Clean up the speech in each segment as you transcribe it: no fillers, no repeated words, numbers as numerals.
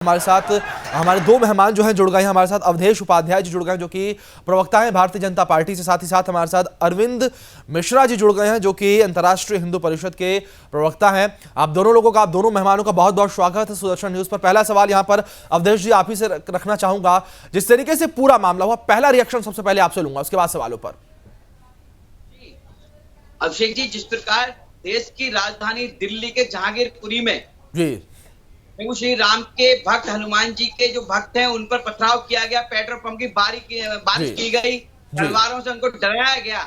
हमारे साथ हमारे दो मेहमान जो हैं जुड़ गए हैं हमारे साथ। अवधेश उपाध्याय जी जुड़ गए हैं जो कि प्रवक्ता हैं भारतीय जनता पार्टी से, साथ ही साथ हमारे साथ अरविंद मिश्रा जी जुड़ गए हैं जो कि अंतर्राष्ट्रीय हिंदू परिषद के प्रवक्ता हैं। आप दोनों मेहमानों का बहुत बहुत स्वागत है सुदर्शन न्यूज पर। पहला सवाल यहाँ पर अवधेश जी आप ही से रखना चाहूंगा। जिस तरीके से पूरा मामला हुआ, पहला रिएक्शन सबसे पहले आपसे लूंगा, उसके बाद सवालों पर। अभिषेक जी, जिस प्रकार देश की राजधानी दिल्ली के जहांगीरपुरी में जी प्रभु श्री राम के भक्त हनुमान जी के जो भक्त हैं उन पर पथराव किया गया, पेट्रोल पंप की बारिश की गई, तलवारों से उनको डराया गया,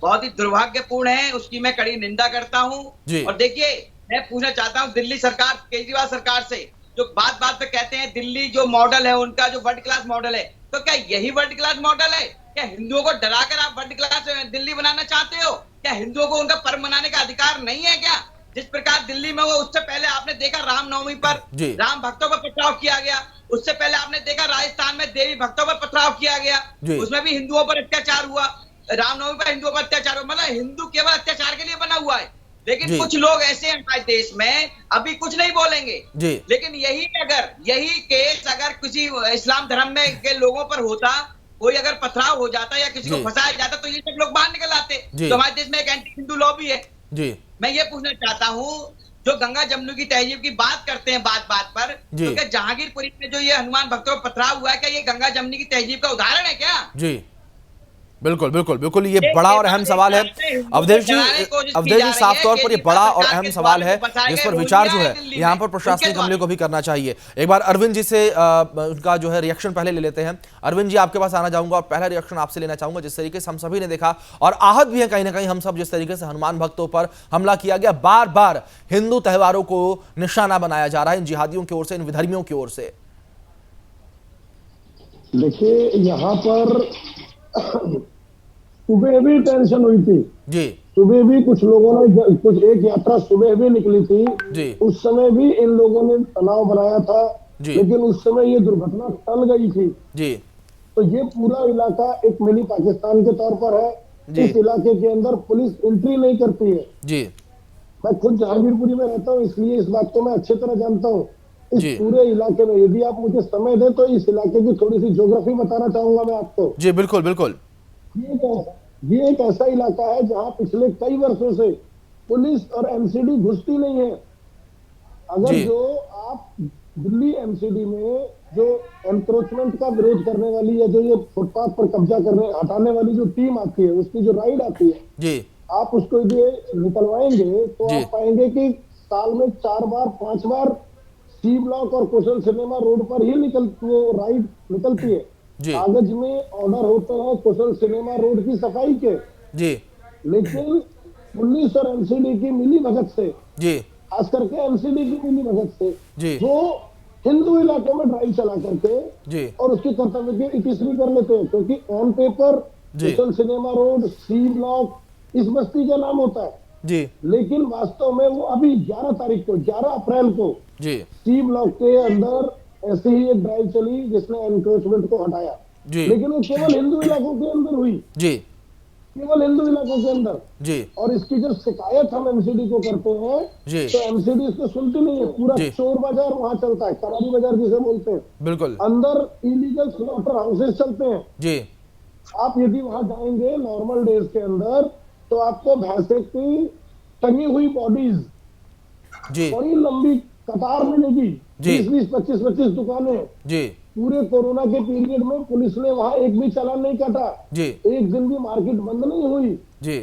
बहुत ही दुर्भाग्यपूर्ण है। उसकी मैं कड़ी निंदा करता हूं। और देखिए, मैं पूछना चाहता हूं दिल्ली सरकार, केजरीवाल सरकार से, जो बात बात पे कहते हैं दिल्ली जो मॉडल है उनका जो वर्ल्ड क्लास मॉडल है, तो क्या यही वर्ल्ड क्लास मॉडल है? क्या हिंदुओं को डराकर आप वर्ल्ड क्लास दिल्ली बनाना चाहते हो? क्या हिंदुओं को उनका पर्व मनाने का अधिकार नहीं है क्या? जिस प्रकार दिल्ली में वो, उससे पहले आपने देखा रामनवमी पर राम भक्तों पर पथराव किया गया, उससे पहले आपने देखा राजस्थान में देवी भक्तों पर पथराव किया गया, उसमें भी हिंदुओं पर अत्याचार हुआ। रामनवमी पर हिंदुओं पर अत्याचार हुआ, मतलब हिंदू केवल अत्याचार के लिए बना हुआ है। लेकिन कुछ लोग ऐसे हैं हमारे देश में, अभी कुछ नहीं बोलेंगे, लेकिन यही केस अगर किसी इस्लाम धर्म में के लोगों पर होता, कोई अगर पथराव हो जाता या किसी को फंसाया जाता, तो ये सब लोग बाहर निकल आते। तो हमारे देश में एक एंटी हिंदू लॉ भी है। मैं ये पूछना चाहता हूँ, जो गंगा जमुनी की तहजीब की बात करते हैं बात बात पर, तो क्या जहांगीरपुरी में जो ये हनुमान भक्तों पर पथराव हुआ है, क्या ये गंगा जमुनी की तहजीब का उदाहरण है क्या? जी बिल्कुल बिल्कुल बिल्कुल, ये बड़ा और अहम सवाल है अवधेश जी, साफ तौर पर ये बड़ा और अहम सवाल है जिस पर विचार जो है यहाँ पर प्रशासनिक अमले को भी करना चाहिए। एक बार अरविंद जी से उनका जो है रिएक्शन पहले ले लेते हैं। अरविंद जी, आपके पास आना चाहूंगा और पहला रिएक्शन आपसे लेना चाहूंगा। जिस तरीके से हम सभी ने देखा और आहत भी है कहीं ना कहीं हम सब, जिस तरीके से हनुमान भक्तों पर हमला किया गया, बार बार हिंदू त्योहारों को निशाना बनाया जा रहा है इन जिहादियों की ओर से, इन विधर्मियों की ओर से। देखिए, यहाँ पर सुबह भी टेंशन हुई थी जी। सुबह भी कुछ लोगों ने एक यात्रा सुबह भी निकली थी जी। उस समय भी इन लोगों ने तनाव बनाया था जी। लेकिन उस समय ये दुर्घटना टल गई थी जी। तो ये पूरा इलाका एक मिनी पाकिस्तान के तौर पर है जी। इस इलाके के अंदर पुलिस एंट्री नहीं करती है जी। मैं खुद जहांगीरपुरी में रहता हूँ, इसलिए इस बात को मैं अच्छी तरह जानता हूँ। इस पूरे इलाके में यदि आप मुझे समय दें तो इस इलाके की थोड़ी सी ज्योग्राफी बताना चाहूंगा मैं आपको जी। बिल्कुल बिल्कुल। ये एक ऐसा इलाका है जहां पिछले कई वर्षों से पुलिस और एमसीडी घुसती नहीं है। अगर जो आप दिल्ली एमसीडी में जो एनक्रोचमेंट का विरोध करने वाली या जो ये फुटपाथ पर कब्जा करने हटाने वाली जो टीम आती है, उसकी जो राइड आती है जी, आप उसको यदि निकलवाएंगे तो आप पाएंगे कि साल में 4 बार 5 बार सी ब्लॉक और कुशल सिनेमा रोड पर ही वो राइड निकलती है। कागज में ऑर्डर होते हैं कुशल सिनेमा रोड की सफाई के जी, लेकिन पुलिस और एमसीडी की मिली भगत से जी, खास करके एमसीडी की मिली भगत से जी, वो हिंदू इलाकों में ड्राइव चला करके जी और उसके कर्तव्य की इतिश्री कर लेते हैं, क्योंकि on paper Kushal cinema road C block इस बस्ती का नाम होता है जी, लेकिन वास्तव में वो अभी 11 तारीख को 11 अप्रैल को जी सी ब्लॉक के अंदर ऐसे ही एक ड्राइव चली जिसने एनक्रोचमेंट को हटाया जी, लेकिन वो केवल हिंदू इलाकों के अंदर हुई जी, केवल हिंदू इलाकों के अंदर जी। और इसकी जब शिकायत हम एमसीडी को करते हैं जी, तो एमसीडी इसको सुनती नहीं है। पूरा चोर बाजार वहां चलता है, करारी बाजार जिसे बोलते हैं, बिल्कुल अंदर इलीगल स्लॉटर हाउसेस चलते हैं जी। आप यदि वहां जाएंगे नॉर्मल डेज के अंदर तो आपको भैंसे की टंगी हुई बॉडीज जी बड़ी लंबी कतार मिलेगी, 20-20, 25-25 दुकानें जी। पूरे कोरोना के पीरियड में पुलिस ने वहां एक भी चालान नहीं काटा जी, एक दिन भी मार्केट बंद नहीं हुई जी।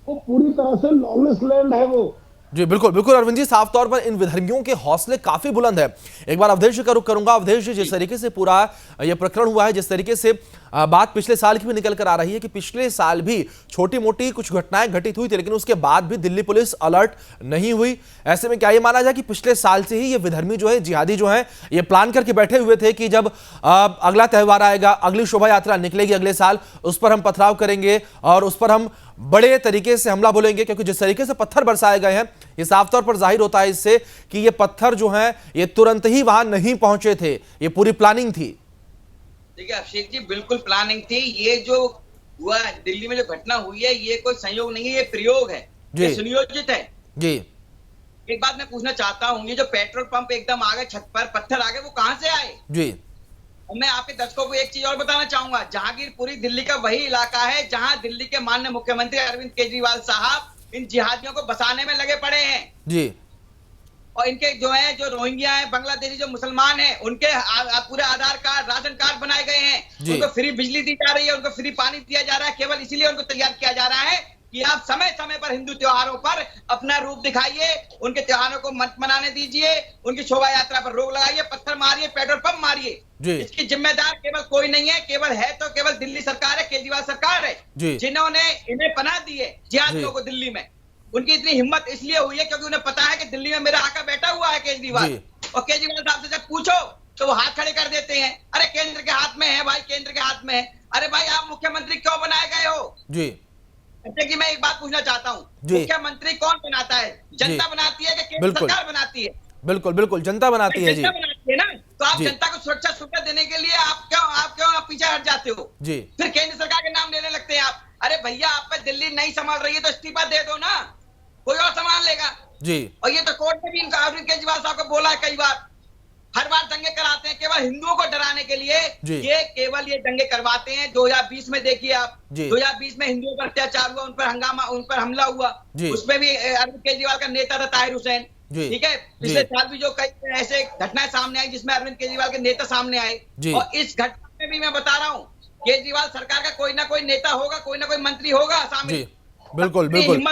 वो पूरी तरह से लॉलेस लैंड है वो जी। बिल्कुल बिल्कुल अरविंद जी, साफ तौर पर इन विधर्मियों के हौसले काफी बुलंद है। एक बार अवधेश का रुख करूंगा। अवधेश जी, जिस तरीके से पूरा ये प्रकरण हुआ है, जिस तरीके से बात पिछले साल की भी निकल कर आ रही है कि पिछले साल भी छोटी मोटी कुछ घटनाएं घटित हुई थी, लेकिन उसके बाद भी दिल्ली पुलिस अलर्ट नहीं हुई। ऐसे में क्या ये माना जाए कि पिछले साल से ही ये विधर्मी जो है, जिहादी जो है, ये प्लान करके बैठे हुए थे कि जब अगला त्यौहार आएगा, अगली शोभा यात्रा निकलेगी अगले साल, उस पर हम पथराव करेंगे और उस पर हम बड़े तरीके से हमला बोलेंगे, क्योंकि जिस तरीके से पत्थर बरसाए गए हैं ये साफ तौर पर जाहिर होता है इससे कि ये पत्थर जो हैं ये तुरंत ही वहां नहीं पहुंचे थे, ये पूरी प्लानिंग थी। देखिए अभिषेक जी, बिल्कुल प्लानिंग थी। ये जो हुआ दिल्ली में जो घटना हुई है, ये कोई संयोग नहीं है, ये प्रयोग है, ये सुनियोजित है जी। एक बात मैं पूछना चाहता हूँ, ये जो पेट्रोल पंप एकदम आ गए छत पर, पत्थर आ गए, वो कहाँ से आए? जी। और मैं आपके दर्शकों को एक चीज और बताना चाहूंगा, जहांगीरपुरी दिल्ली का वही इलाका है जहां दिल्ली के माननीय मुख्यमंत्री अरविंद केजरीवाल साहब इन जिहादियों को बसाने में लगे पड़े हैं। जी। और इनके जो रोहिंग्या हैं, बांग्लादेशी जो मुसलमान हैं, उनके पूरे आधार कार्ड, राशन कार्ड बनाए गए हैं, उनको फ्री बिजली दी जा रही है, उनको फ्री पानी दिया जा रहा है, केवल इसीलिए उनको तैयार किया जा रहा है कि आप समय समय पर हिंदू त्योहारों पर अपना रूप दिखाइए, उनके त्योहारों को मत मनाने दीजिए, उनकी शोभा यात्रा पर रोक लगाइए, पत्थर मारिए, पेट्रोल पंप मारिए। इसकी जिम्मेदार केवल कोई नहीं है, केवल है तो केवल दिल्ली सरकार है, केजरीवाल सरकार है, जिन्होंने इन्हें पनाह दी है जिहादियों को दिल्ली में। उनकी इतनी हिम्मत इसलिए हुई है क्योंकि उन्हें पता है कि दिल्ली में मेरा आका बैठा हुआ है केजरीवाल, और केजरीवाल साहब से जब पूछो तो वो हाथ खड़े कर देते हैं, अरे केंद्र के हाथ में है भाई, केंद्र के हाथ में है। अरे भाई आप मुख्यमंत्री क्यों बनाए गए हो? जी। जैसे कि मैं एक बात पूछना चाहता हूँ, मुख्यमंत्री कौन बनाता है? जनता बनाती है कि केंद्र सरकार बनाती है? बिल्कुल बिल्कुल जनता बनाती है। जनता बनाती है ना, तो आप जनता को सुरक्षा सुविधा देने के लिए आप क्यों पीछे हट जाते हो? जी। फिर केंद्र सरकार के नाम लेने लगते हैं आप। अरे भैया आप पे दिल्ली नहीं संभाल रही है तो इस्तीफा दे दो ना, कोई और संभाल लेगा। जी। और ये तो कोर्ट में भी इनका अरविंद केजरीवाल साहब को बोला है कई बार, हर बार दंगे कराते हैं केवल हिंदुओं को डराने के लिए। ये केवल ये दंगे करवाते हैं। 2020 में देखिए आप, 2020 में हिंदुओं पर अत्याचार हुआ, उन पर हंगामा, उन पर हमला हुआ, उसमें भी अरविंद केजरीवाल का नेता था ताहिर हुसैन, ठीक है। पिछले साल भी जो कई ऐसे घटनाएं सामने आई जिसमें अरविंद केजरीवाल के नेता सामने आए, और इस घटना में भी मैं बता रहा हूँ केजरीवाल सरकार का कोई ना कोई नेता होगा, कोई ना कोई मंत्री होगा शामिल। बिल्कुल बिल्कुल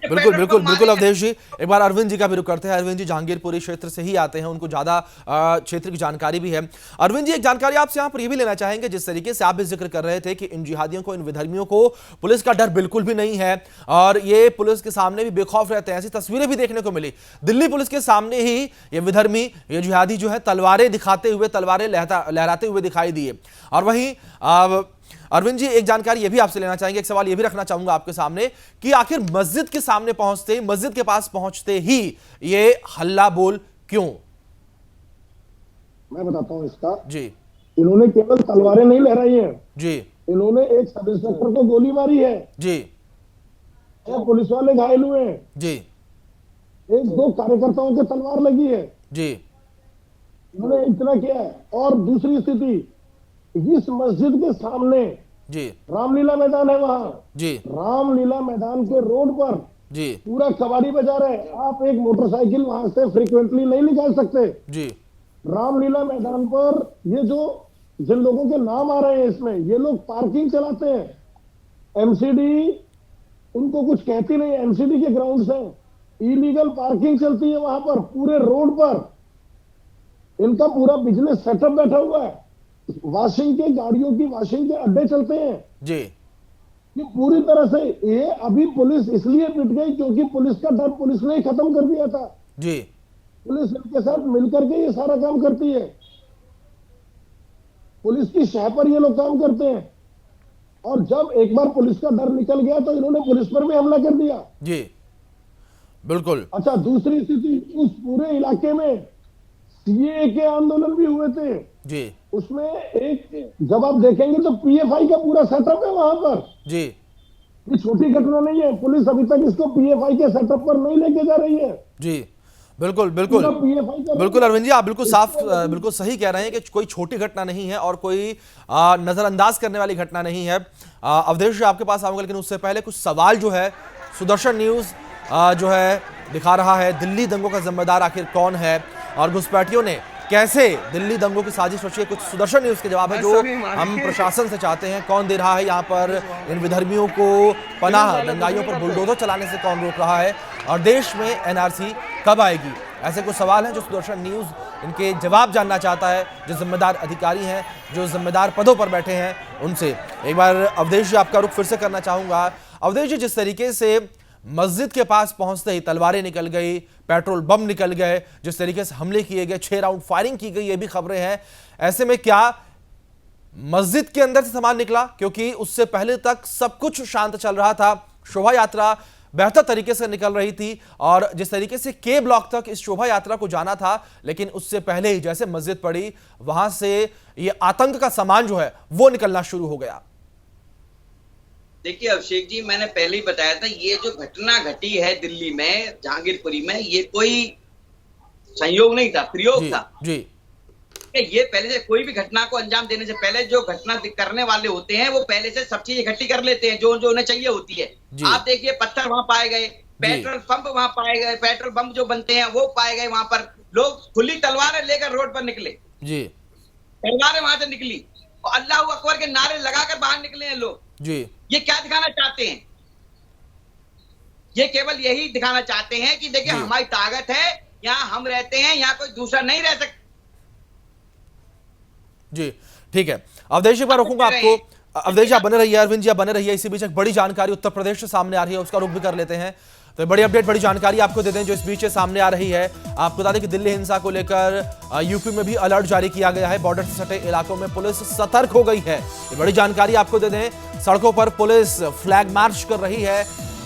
बिल्कुल बिल्कुल बिल्कुल अवधेश जी, एक बार अरविंद जी का भी रुख करते हैं। अरविंद जी जहांगीरपुरी क्षेत्र से ही आते हैं, उनको ज्यादा क्षेत्र की जानकारी भी है। अरविंद जी, एक जानकारी आपसे यहाँ पर ये भी लेना चाहेंगे, जिस तरीके से आप भी जिक्र कर रहे थे कि इन जिहादियों को, इन विधर्मियों को पुलिस का डर बिल्कुल भी नहीं है और ये पुलिस के सामने भी बेखौफ रहते हैं, ऐसी तस्वीरें भी देखने को मिली। दिल्ली पुलिस के सामने ही ये विधर्मी, ये जिहादी जो है तलवारें दिखाते हुए, तलवारें लहराते हुए दिखाई दिए। और वहीं अरविंद जी, एक जानकारी ये भी आपसे लेना चाहेंगे, एक सवाल ये भी रखना चाहूंगा आपके सामने कि आखिर मस्जिद के सामने पहुंचते, मस्जिद के पास पहुंचते ही ये हल्ला बोल क्यों? मैं बताता हूं इसका। जी। इन्होंने केवल तलवारें नहीं लहराई हैं जी, इन्होंने एक सब इंस्पेक्टर को गोली मारी है जी, पुलिस वाले घायल हुए हैं जी, एक दो कार्यकर्ताओं के तलवार लगी है जी, इन्होंने इतना किया है। और दूसरी स्थिति, इस मस्जिद के सामने जी रामलीला मैदान है, वहां जी रामलीला मैदान के रोड पर जी पूरा कबाड़ी बाजार है। आप एक मोटरसाइकिल वहां से फ्रीक्वेंटली नहीं निकाल सकते। जी। रामलीला मैदान पर ये जो जिन लोगों के नाम आ रहे हैं इसमें, ये लोग पार्किंग चलाते हैं। एमसीडी उनको कुछ कहती नहीं, एमसीडी के ग्राउंड से इलीगल पार्किंग चलती है वहां पर, पूरे रोड पर इनका पूरा बिजनेस सेटअप बैठा हुआ है। वॉशिंग के, गाड़ियों की वॉशिंग के अड्डे चलते हैं जी। ये पूरी तरह से, ये अभी पुलिस इसलिए पिट गई क्योंकि पुलिस का डर पुलिस ने ही खत्म कर दिया था जी। पुलिस इनके साथ मिलकर के ये सारा काम करती है, पुलिस की शह पर ये लोग काम करते हैं। और जब एक बार पुलिस का डर निकल गया तो इन्होंने पुलिस पर भी हमला कर दिया जी। बिल्कुल। अच्छा, दूसरी स्थिति, उस पूरे इलाके में सीएए के आंदोलन भी हुए थे जी। उसमें एक, जब आप देखेंगे तो पीएफआई का पूरा सेटअप है वहां पर जी। ये छोटी घटना नहीं है, पुलिस अभी तक इसको पीएफआई के सेटअप पर नहीं लेके जा रही है जी। बिल्कुल बिल्कुल बिल्कुल अरविंद जी, आप बिल्कुल साफ, बिल्कुल सही कह रहे हैं कि कोई छोटी घटना नहीं है और कोई नजरअंदाज करने वाली घटना नहीं है। अवधेश जी, आपके पास आऊंगा, लेकिन उससे पहले कुछ सवाल जो है सुदर्शन न्यूज जो है दिखा रहा है, दिल्ली दंगों का जिम्मेदार आखिर कौन है और घुसपैठियों ने कैसे दिल्ली दंगों की साजिश रची है। कुछ सुदर्शन न्यूज के जवाब है जो हम प्रशासन से चाहते हैं। कौन दे रहा है यहाँ पर इन विधर्मियों को पनाह? दंगाइयों पर बुलडोजर चलाने से कौन रोक रहा है? और देश में एनआरसी कब आएगी? ऐसे कुछ सवाल हैं जो सुदर्शन न्यूज इनके जवाब जानना चाहता है, जो जिम्मेदार अधिकारी हैं, जो जिम्मेदार पदों पर बैठे हैं उनसे। एक बार अवधेश जी, आपका रुख फिर से करना चाहूंगा। अवधेश जी, जिस तरीके से मस्जिद के पास पहुंचते ही तलवारें निकल गई, पेट्रोल बम निकल गए, जिस तरीके से हमले किए गए, 6 राउंड फायरिंग की गई, ये भी खबरें हैं। ऐसे में क्या मस्जिद के अंदर से सामान निकला? क्योंकि उससे पहले तक सब कुछ शांत चल रहा था, शोभा यात्रा बेहतर तरीके से निकल रही थी और जिस तरीके से के ब्लॉक तक इस शोभा यात्रा को जाना था, लेकिन उससे पहले ही जैसे मस्जिद पड़ी, वहां से ये आतंक का सामान जो है वो निकलना शुरू हो गया। देखिए अभिषेक जी, मैंने पहले ही बताया था, ये जो घटना घटी है दिल्ली में जहांगीरपुरी में, ये कोई संयोग नहीं था, प्रयोग था। जी ये पहले से कोई भी घटना को अंजाम देने से पहले जो घटना करने वाले होते हैं वो पहले से सब चीज इकट्ठी कर लेते हैं जो जो उन्हें चाहिए होती है। आप देखिए पत्थर वहां पाए गए, पेट्रोल पंप वहां पाए गए, पेट्रोल पंप जो बनते हैं वो पाए गए, वहां पर लोग खुली तलवारें लेकर रोड पर निकले जी, तलवारें वहां से निकली और अल्लाह अकबर के नारे लगाकर बाहर निकले हैं लोग। जी ये क्या दिखाना चाहते हैं? ये केवल यही दिखाना चाहते हैं कि देखिए हमारी ताकत है, यहाँ हम रहते हैं, यहाँ कोई दूसरा नहीं रह सकता। जी ठीक है, अवधेश एक बार रोकूंगा आपको। अवधेश आप बने रहिए, अरविंद जी आप बने रहिए। इसी बीच एक बड़ी जानकारी उत्तर प्रदेश से सामने आ रही है, उसका रुख भी कर लेते हैं। तो बड़ी अपडेट, बड़ी जानकारी आपको दे दें जो इस बीच से सामने आ रही है। आपको बता दें कि दिल्ली हिंसा को लेकर यूपी में भी अलर्ट जारी किया गया है। बॉर्डर से सटे इलाकों में पुलिस सतर्क हो गई है। ये बड़ी जानकारी आपको दे दें। सड़कों पर पुलिस फ्लैग मार्च कर रही है।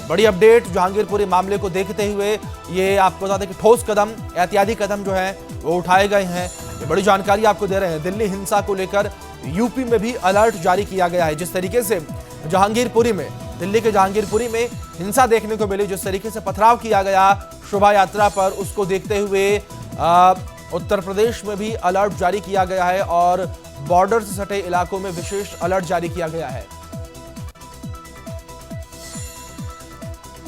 बड़ी अपडेट, जहांगीरपुरी मामले को देखते हुए ये आपको बता दें कि ठोस कदम, एहतियाती कदम जो है वो उठाए गए हैं। ये बड़ी जानकारी आपको दे रहे हैं। दिल्ली हिंसा को लेकर यूपी में भी अलर्ट जारी किया गया है। जिस तरीके से जहांगीरपुरी में, दिल्ली के जहांगीरपुरी में हिंसा देखने को मिली, जिस तरीके से पथराव किया गया शोभा यात्रा पर, उसको देखते हुए उत्तर प्रदेश में भी अलर्ट जारी किया गया है और बॉर्डर से सटे इलाकों में विशेष अलर्ट जारी किया गया है।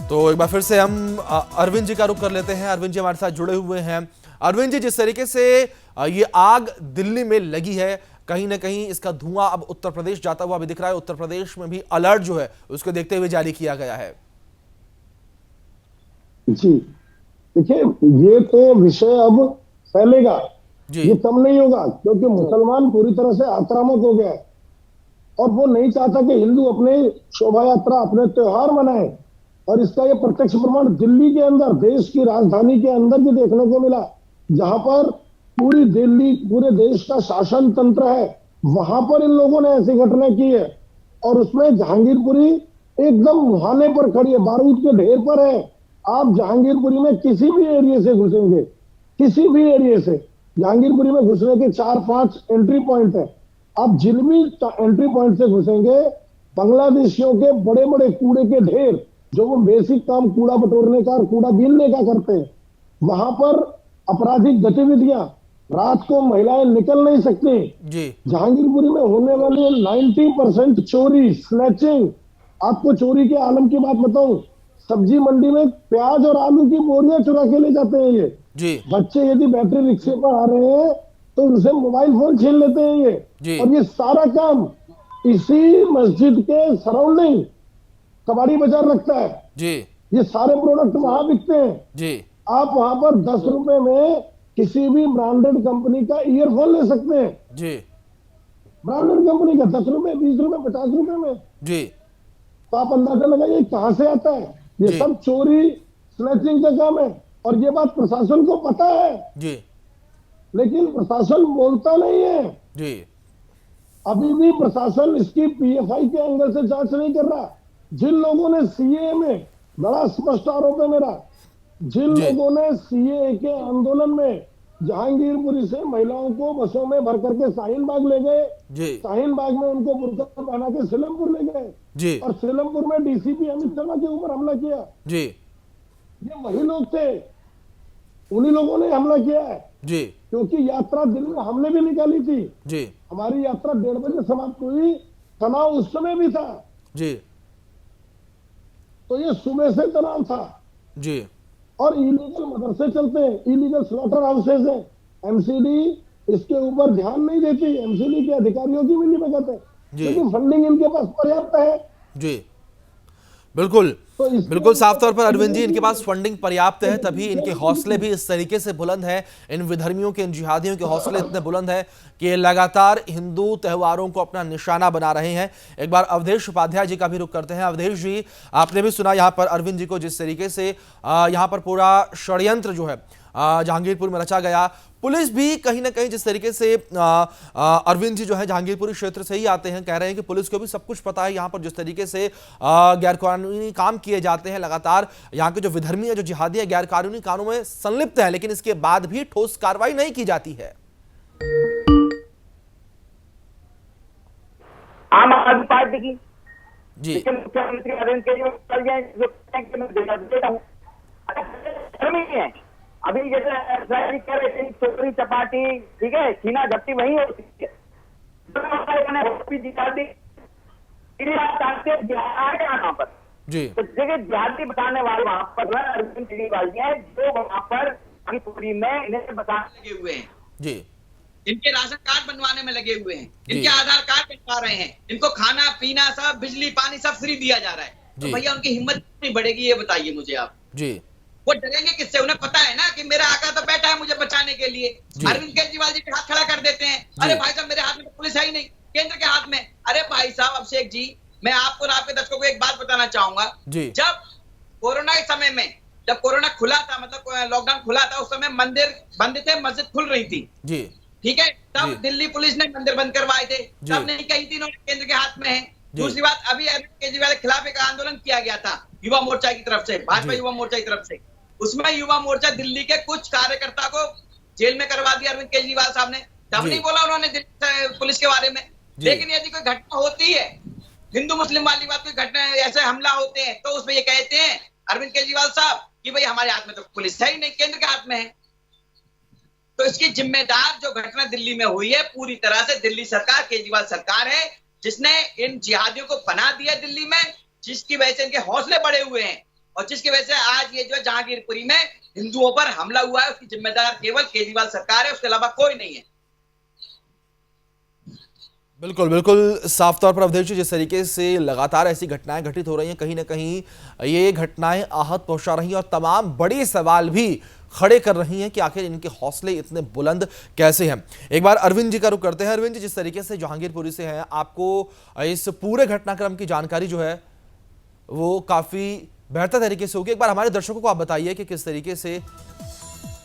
तो एक बार फिर से हम अरविंद जी का रुख कर लेते हैं। अरविंद जी हमारे साथ जुड़े हुए हैं। अरविंद जी, जिस तरीके से ये आग दिल्ली में लगी है, कहीं ना कहीं इसका धुआं अब उत्तर प्रदेश जाता हुआ भी दिख रहा है। उत्तर प्रदेश में भी अलर्ट जो है उसको देखते हुए जारी किया गया है। जी देखिए, ये तो विषय अब फैलेगा, ये कम नहीं होगा, क्योंकि मुसलमान पूरी तरह से आक्रामक हो गया है और वो नहीं चाहता कि हिंदू अपने शोभा यात्रा, अपने त्योहार मनाए। और इसका ये प्रत्यक्ष प्रमाण दिल्ली के अंदर, देश की राजधानी के अंदर भी देखने को मिला, जहां पर पूरी दिल्ली, पूरे देश का शासन तंत्र है, वहां पर इन लोगों ने ऐसी घटना की है। और उसमें जहांगीरपुरी एकदम मुहाने पर खड़ी है, बारूद के ढेर पर है। आप जहांगीरपुरी में किसी भी एरिया से घुसेंगे, किसी भी एरिया से, जहांगीरपुरी में घुसने के 4-5 एंट्री पॉइंट है। आप जिन भी एंट्री पॉइंट से घुसेंगे, बांग्लादेशियों के बड़े बड़े कूड़े के ढेर, जो वो बेसिक काम कूड़ा बटोरने का और कूड़ा बीनने का करते हैं, वहां पर आपराधिक गतिविधियां, रात को महिलाएं निकल नहीं सकती। जहांगीरपुरी में होने वाली 90% चोरी, स्नैचिंग। आपको चोरी के आलम की बात बताऊं, सब्जी मंडी में प्याज और आलू की बोरियां चुरा के ले जाते हैं ये बच्चे। यदि बैटरी रिक्शे पर आ रहे हैं तो उनसे मोबाइल फोन छीन लेते हैं ये। और ये सारा काम इसी मस्जिद के सराउंडिंग कबाड़ी बाजार लगता है जी। ये सारे प्रोडक्ट वहां बिकते हैं जी। आप वहां पर 10 रुपए में किसी भी ब्रांडेड कंपनी का ईयरफोन ले सकते हैं जी। ब्रांडेड कंपनी का 10 रुपए, 20 रुपए, 50 रुपए में जी। तो आप अंदाजा लगाइए कहां से आता है। ये सब चोरी, स्नैचिंग का काम है और ये बात प्रशासन को पता है जी, लेकिन प्रशासन बोलता नहीं है जी। अभी भी प्रशासन इसकी पीएफआई के एंगल से जांच नहीं कर रहा। जिन लोगों ने सीएए में, बड़ा स्पष्ट आरोप है मेरा, जिन लोगों ने सीएए के आंदोलन में जहांगीरपुरी से महिलाओं को बसों में भर करके शाहीन बाग ले गए, शाहीन बाग में उनको बुर्का पहना के सीलमपुर ले गए और सीलमपुर में डीसीपी अमित शर्मा के ऊपर हमला किया जी। ये वही लोग थे, उन्हीं लोगों ने हमला किया है जी। क्योंकि यात्रा दिल्ली में हमने भी निकाली थी जी। हमारी यात्रा 1:30 बजे समाप्त हुई, तनाव उस समय भी था जी। तो ये सुबह से तनाव था जी। और इलीगल मदरसे चलते हैं, इलीगल स्लॉटर हाउसेज हैं, एमसीडी इसके ऊपर ध्यान नहीं देती। एमसीडी के अधिकारियों की मिलीभगत है, लेकिन फंडिंग इनके पास पर्याप्त है जी। बिल्कुल बिल्कुल साफ तौर पर अरविंद जी, इनके पास फंडिंग पर्याप्त है, तभी इनके हौसले भी इस तरीके से बुलंद हैं। इन विधर्मियों के, इन जिहादियों के हौसले इतने बुलंद हैं कि ये लगातार हिंदू त्योहारों को अपना निशाना बना रहे हैं। एक बार अवधेश उपाध्याय जी का भी रुख करते हैं। अवधेश जी, आपने भी सुना यहाँ पर अरविंद जी को, जिस तरीके से यहाँ पर पूरा षड्यंत्र जो है जहांगीरपुर में रचा गया। पुलिस भी कहीं ना कहीं, जिस तरीके से अरविंद जी जो है जहांगीरपुरी क्षेत्र से ही आते हैं, कह रहे हैं कि पुलिस को भी सब कुछ पता है यहाँ पर जिस तरीके से गैरकानूनी काम किए जाते हैं। लगातार यहाँ के जो विधर्मी है, जो जिहादी है, गैरकानूनी कामों में संलिप्त है, लेकिन इसके बाद भी ठोस कार्रवाई नहीं की जाती है। आम आदमी पार्टी की जी लेकिन मुख्यमंत्री अरविंद केजरीवाल जो कि मैं देता हूँ है। अभी जैसे कह रहे थे चोरी चपाटी, ठीक है, छीना झपटी वही होती है। यहाँ पर जी तो जगह जिहादी बताने वाले वहाँ पर अरविंद केजरीवाल जी है, जो वहाँ पर पूरी में इन्हें बताने लगे हुए हैं, जी इनके राशन कार्ड बनवाने में लगे हुए हैं, जी। इनके आधार कार्ड बनवा रहे हैं, इनको खाना पीना सब, बिजली पानी सब फ्री दिया जा रहा है। जी। तो भैया उनकी हिम्मत नहीं बढ़ेगी, ये बताइए मुझे आप। जी वो डरेंगे किससे? उन्हें पता है ना कि मेरा आका तो बैठा है मुझे बचाने के लिए। जी। अरविंद केजरीवाल जी के हाथ खड़ा कर देते हैं, अरे भाई साहब मेरे हाथ में तो पुलिस है ही नहीं, केंद्र के हाथ में। अरे भाई साहब अभिषेक जी, मैं आपको और आपके दर्शकों को एक बात बताना चाहूंगा। जी। जब कोरोना के समय में, जब कोरोना खुला था, मतलब लॉकडाउन खुला था, उस समय मंदिर बंद थे, मस्जिद खुल रही थी, जी ठीक है। तब जी। दिल्ली पुलिस ने मंदिर बंद करवाए थे, जी। तब नहीं कही थी इन्होंने केंद्र के हाथ में है। जी। दूसरी बात, अभी अरविंद केजरीवाल के खिलाफ एक आंदोलन किया गया था युवा मोर्चा की तरफ से, भाजपा जी। युवा मोर्चा की तरफ से। उसमें युवा मोर्चा दिल्ली के कुछ कार्यकर्ता को जेल में करवा दिया अरविंद केजरीवाल साहब ने। तब जी। नहीं बोला उन्होंने दिल्ली पुलिस के बारे में। जी। लेकिन यदि कोई घटना होती है, हिंदू मुस्लिम वाली बात, कोई घटना ऐसे हमला होते हैं, तो उसमें ये कहते हैं अरविंद केजरीवाल साहब कि भाई हमारे हाथ में तो पुलिस है ही नहीं, केंद्र के हाथ में है। तो इसकी जिम्मेदार जो घटना दिल्ली में हुई है, पूरी तरह से दिल्ली सरकार, केजरीवाल सरकार है, जिसने इन जिहादियों को पनाह दिया दिल्ली में, जिसकी वजह से इनके हौसले बढ़े हुए हैं, और जिसकी वजह से आज ये जो है जहांगीरपुरी में हिंदुओं पर हमला हुआ है, उसकी जिम्मेदार केवल केजरीवाल सरकार है, उसके अलावा कोई नहीं है। बिल्कुल बिल्कुल साफ तौर पर अवधेश जी, जिस तरीके से लगातार ऐसी घटनाएं घटित हो रही हैं, कहीं ना कहीं ये घटनाएं आहत पहुंचा रही हैं और तमाम बड़े सवाल भी खड़े कर रही हैं कि आखिर इनके हौसले इतने बुलंद कैसे हैं। एक बार अरविंद जी का रुख करते हैं। अरविंद जी, जिस तरीके से जहांगीरपुरी से हैं, आपको इस पूरे घटनाक्रम की जानकारी जो है वो काफी बेहतर तरीके से होगी। एक बार हमारे दर्शकों को आप बताइए कि किस तरीके से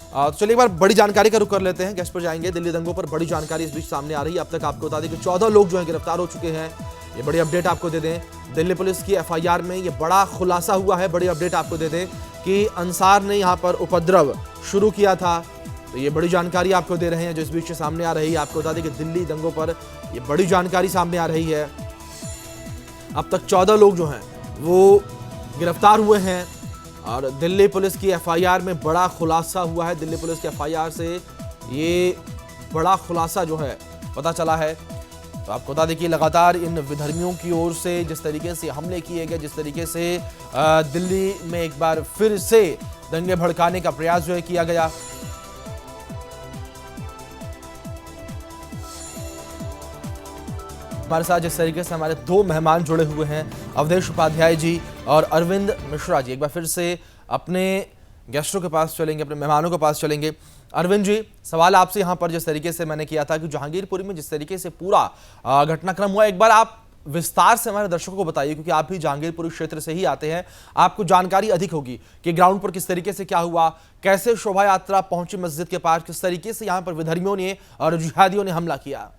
तो चलिए एक बार बड़ी जानकारी का रुख कर लेते हैं, गेस्ट पर जाएंगे। दिल्ली दंगों पर बड़ी जानकारी इस बीच सामने आ रही है। अब तक आपको बता दें कि 14 लोग जो हैं गिरफ्तार हो चुके हैं। ये बड़ी अपडेट आपको दे दें, दिल्ली पुलिस की एफआईआर में ये बड़ा खुलासा हुआ है। बड़ी अपडेट आपको दे दें कि अंसार ने यहाँ पर उपद्रव शुरू किया था, तो ये बड़ी जानकारी आपको दे रहे हैं जो इस बीच से सामने आ रही है। आपको बता दें कि दिल्ली दंगों पर ये बड़ी जानकारी सामने आ रही है। अब तक 14 लोग जो हैं वो गिरफ्तार हुए हैं और दिल्ली पुलिस की एफआईआर में बड़ा खुलासा हुआ है। दिल्ली पुलिस की एफआईआर से ये बड़ा खुलासा जो है पता चला है। तो आपको बता दें कि लगातार इन विधर्मियों की ओर से जिस तरीके से हमले किए गए, जिस तरीके से दिल्ली में एक बार फिर से दंगे भड़काने का प्रयास जो है किया गया। हमारे साथ जिस तरीके से हमारे दो मेहमान जुड़े हुए हैं, अवधेश उपाध्याय जी और अरविंद मिश्रा जी, एक बार फिर से अपने गेस्टों के पास चलेंगे, अपने मेहमानों के पास चलेंगे। अरविंद जी, सवाल आपसे यहाँ पर जिस तरीके से मैंने किया था कि जहांगीरपुरी में जिस तरीके से पूरा घटनाक्रम हुआ, एक बार आप विस्तार से हमारे दर्शकों को बताइए, क्योंकि आप भी जहांगीरपुरी क्षेत्र से ही आते हैं, आपको जानकारी अधिक होगी कि ग्राउंड पर किस तरीके से क्या हुआ, कैसे शोभा यात्रा पहुंची मस्जिद के पास, किस तरीके से यहाँ पर विधर्मियों ने और जिहादियों ने हमला किया।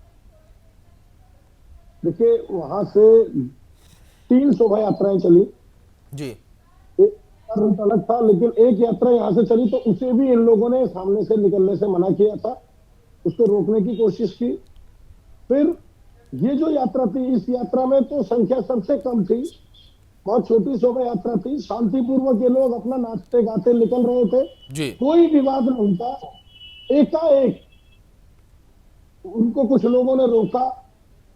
देखिए, वहां से 3 शोभा यात्राएं चली जी। एक रूट अलग था, लेकिन एक यात्रा यहाँ से चली तो उसे भी इन लोगों ने सामने से निकलने से मना किया था, उसको रोकने की कोशिश की। फिर ये जो यात्रा थी, इस यात्रा में तो संख्या सबसे कम थी, बहुत छोटी शोभा यात्रा थी, शांतिपूर्वक ये लोग अपना नाचते गाते निकल रहे थे जी। कोई विवाद नहीं था। एकाएक उनको कुछ लोगों ने रोका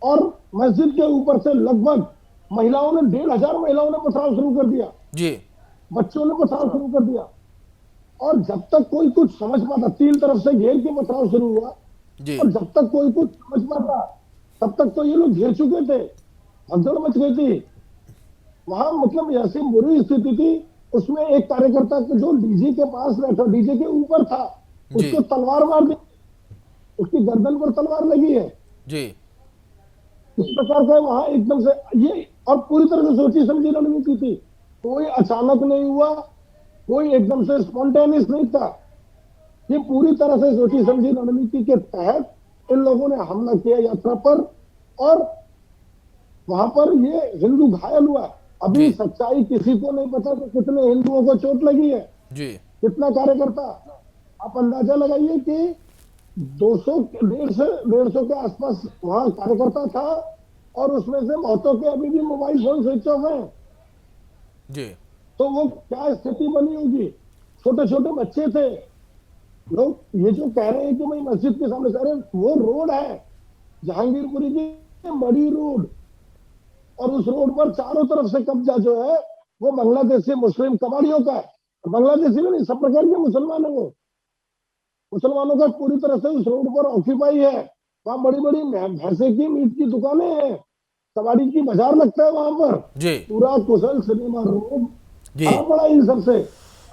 और मस्जिद के ऊपर से लगभग महिलाओं ने 1500 महिलाओं ने पथराव शुरू कर दिया जी। बच्चों ने पथराव शुरू कर दिया। और जब तक कोई कुछ समझ पाता, 3 तरफ से घेर के पथराव शुरू हुआ जी। और जब तक कोई कुछ समझ पाता तब तक तो ये लोग घेर चुके थे, भगदड़ मच गई थी वहां। मतलब ऐसी बुरी स्थिति थी, उसमें एक कार्यकर्ता जो डीजे के पास बैठा, डीजे के ऊपर था, उसको तलवार मार दी, उसकी गर्दन पर तलवार लगी है जी। इस प्रकार का वहां एकदम से ये, और पूरी तरह से सोची समझी रणनीति थी, कोई अचानक नहीं हुआ, कोई एकदम से स्पॉन्टेनियस नहीं था, ये पूरी तरह से सोची समझी रणनीति के तहत इन लोगों ने हमला किया यात्रा पर और वहां पर ये हिंदू घायल हुआ। अभी सच्चाई किसी को नहीं पता कि कितने हिंदुओं को चोट लगी है जी। कितना कार्यकर्ता, आप अंदाजा लगाइए कि 200 150 के आसपास वहां कार्यकर्ता था और उसमें से बहुतों के अभी भी मोबाइल फोन स्विच ऑफ है जी। तो वो क्या स्थिति बनी होगी। छोटे छोटे बच्चे थे, लोग ये जो कह रहे हैं कि भाई मस्जिद के सामने, अरे वो रोड है जहांगीरपुरी की बड़ी रोड, और उस रोड पर चारों तरफ से कब्जा जो है वो बांग्लादेशी मुस्लिम कबाड़ियों का है। बांग्लादेशी में नहीं, सब प्रकार के मुसलमान है, वो मुसलमानों का पूरी तरह से उस रोड पर ऑक्यूपाई है। वहां बड़ी बड़ी भैंसे की मीट की दुकानें हैं, कबाड़ी की बाजार लगता है वहां पर जी। पूरा कुशल सिनेमा रोड जी पड़ा इन सबसे,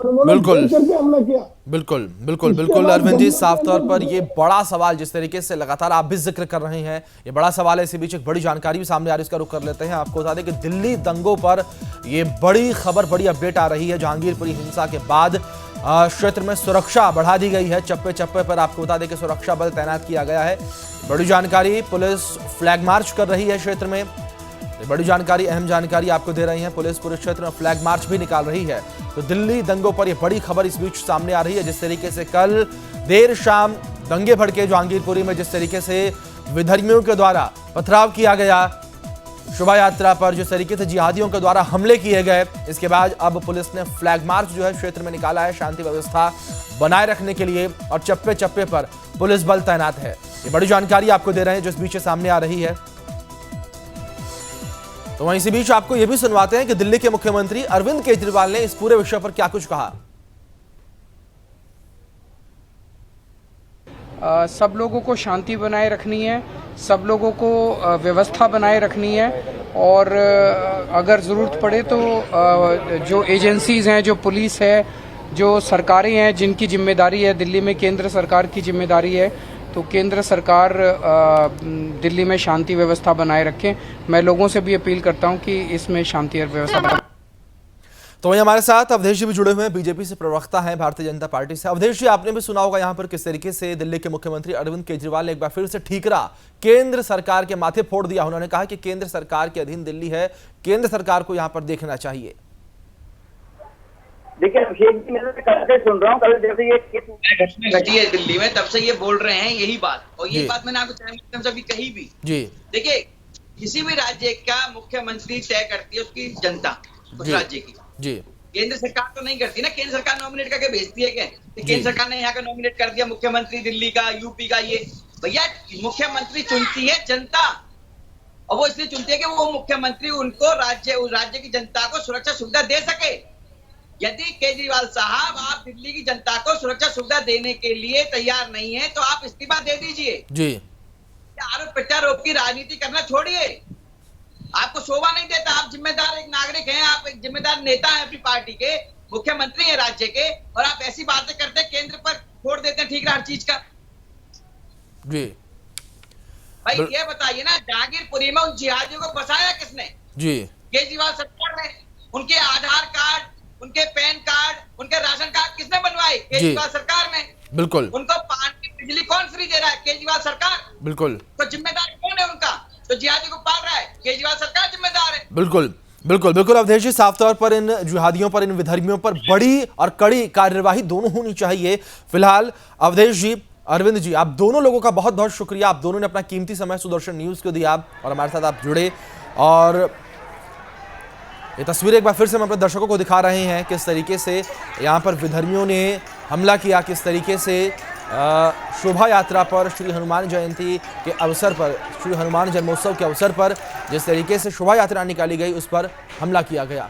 बिल्कुल करके हमला किया। बिल्कुल बिल्कुल बिल्कुल अरविंद जी, साफ तौर पर ये बड़ा सवाल जिस तरीके से लगातार आप भी जिक्र कर रहे हैं, ये बड़ा सवाल है। इसी बीच एक बड़ी जानकारी भी सामने आ रही है, इसका रुख कर लेते हैं। आपको बता दें कि दिल्ली दंगों पर ये बड़ी खबर, बड़ी अपडेट आ रही है। जहांगीरपुरी हिंसा के बाद क्षेत्र में सुरक्षा बढ़ा दी गई है। चप्पे चप्पे पर आपको बता दें कि सुरक्षा बल तैनात किया गया है। बड़ी जानकारी, पुलिस फ्लैग मार्च कर रही है क्षेत्र में। बड़ी जानकारी, अहम जानकारी आपको दे रही है। पुलिस पूरे क्षेत्र में फ्लैग मार्च भी निकाल रही है। तो दिल्ली दंगों पर यह बड़ी खबर इस बीच सामने आ रही है। जिस तरीके से कल देर शाम दंगे भड़के जहांगीरपुरी में, जिस तरीके से विधर्मियों के द्वारा पथराव किया गया शोभा यात्रा पर, जिस तरीके से जिहादियों के द्वारा हमले किए गए, इसके बाद अब पुलिस ने फ्लैग मार्च जो है क्षेत्र में निकाला है शांति व्यवस्था बनाए रखने के लिए, और चप्पे चप्पे पर पुलिस बल तैनात है। ये बड़ी जानकारी आपको दे रहे हैं जो इस बीच सामने आ रही है। तो वहीं इसी बीच आपको यह भी सुनवाते हैं कि दिल्ली के मुख्यमंत्री अरविंद केजरीवाल ने इस पूरे विषय पर क्या कुछ कहा। सब लोगों को शांति बनाए रखनी है, सब लोगों को व्यवस्था बनाए रखनी है, और अगर ज़रूरत पड़े तो जो एजेंसीज़ हैं, जो पुलिस है, जो सरकारें हैं जिनकी जिम्मेदारी है, दिल्ली में केंद्र सरकार की जिम्मेदारी है, तो केंद्र सरकार दिल्ली में शांति व्यवस्था बनाए रखें। मैं लोगों से भी अपील करता हूं कि इसमें शांति और व्यवस्था। तो वहीं हमारे साथ अवधेश जी भी जुड़े हुए हैं, बीजेपी से प्रवक्ता हैं भारतीय जनता पार्टी से। अवधेश जी, आपने भी सुना होगा यहाँ पर किस तरीके से दिल्ली के मुख्यमंत्री अरविंद केजरीवाल ने एक बार फिर से ठीकरा केंद्र सरकार के माथे फोड़ दिया। उन्होंने कहा कि केंद्र सरकार के अधीन दिल्ली है, केंद्र सरकार को यहाँ पर देखना चाहिए। देखिए अभिषेक जी, मैं कल सुन रहा हूँ, कल जैसे ये घटना घटी है दिल्ली में, तब से ये बोल रहे हैं यही बात, और यही बात मैंने आपको से भी कही भी। जी देखिए, किसी भी राज्य का मुख्यमंत्री तय करती है उसकी जनता, उस राज्य की। जी केंद्र सरकार तो नहीं करती ना, केंद्र सरकार नॉमिनेट करके भेजती है क्या? तो केंद्र सरकार ने यहाँ का नॉमिनेट कर दिया मुख्यमंत्री, दिल्ली का, यूपी का। ये भैया मुख्यमंत्री चुनती है जनता, और वो इसलिए चुनती है कि वो मुख्यमंत्री उनको उस राज्य की जनता को सुरक्षा सुविधा दे सके। यदि केजरीवाल साहब आप दिल्ली की जनता को सुरक्षा सुविधा देने के लिए तैयार नहीं है तो आप इस्तीफा दे दीजिए। जी आरोप प्रत्यारोप की राजनीति करना छोड़िए, आपको शोभा नहीं देता। आप जिम्मेदार एक नागरिक हैं, आप एक जिम्मेदार नेता हैं अपनी पार्टी के, मुख्यमंत्री हैं राज्य के, और आप ऐसी बातें करते हैं, केंद्र पर छोड़ देते हैं ठीक हर चीज का। जी भाई ये बताइए ना, जहांगीरपुरी में उन जिहादियों को बसाया किसने? जी केजरीवाल सरकार ने। उनके आधार कार्ड, उनके पैन कार्ड, उनके राशन कार्ड किसने बनवाए? केजरीवाल सरकार ने। बिल्कुल। उनको पानी बिजली कौन फ्री दे रहा है? केजरीवाल सरकार। बिल्कुल। तो जिम्मेदार कौन है उनका? तो जिहादी को पाल रहा है केजरीवाल सरकार जिम्मेदार है। बिल्कुल बिल्कुल बिल्कुल अवधेश जी, साफ तौर पर इन जिहादियों पर, इन विधर्मियों पर बड़ी और कड़ी कार्यवाही दोनों होनी चाहिए। फिलहाल अवधेश जी, अरविंद जी, आप दोनों लोगों का बहुत बहुत शुक्रिया। आप दोनों ने अपना कीमती समय सुदर्शन न्यूज को दिया और हमारे साथ आप जुड़े, और ये तस्वीर एक बार फिर से हम अपने दर्शकों को दिखा रहे हैं किस तरीके से यहाँ पर विधर्मियों ने हमला किया, किस तरीके से शोभा यात्रा पर, श्री हनुमान जयंती के अवसर पर, श्री हनुमान जन्मोत्सव के अवसर पर जिस तरीके से शोभा यात्रा निकाली गई उस पर हमला किया गया।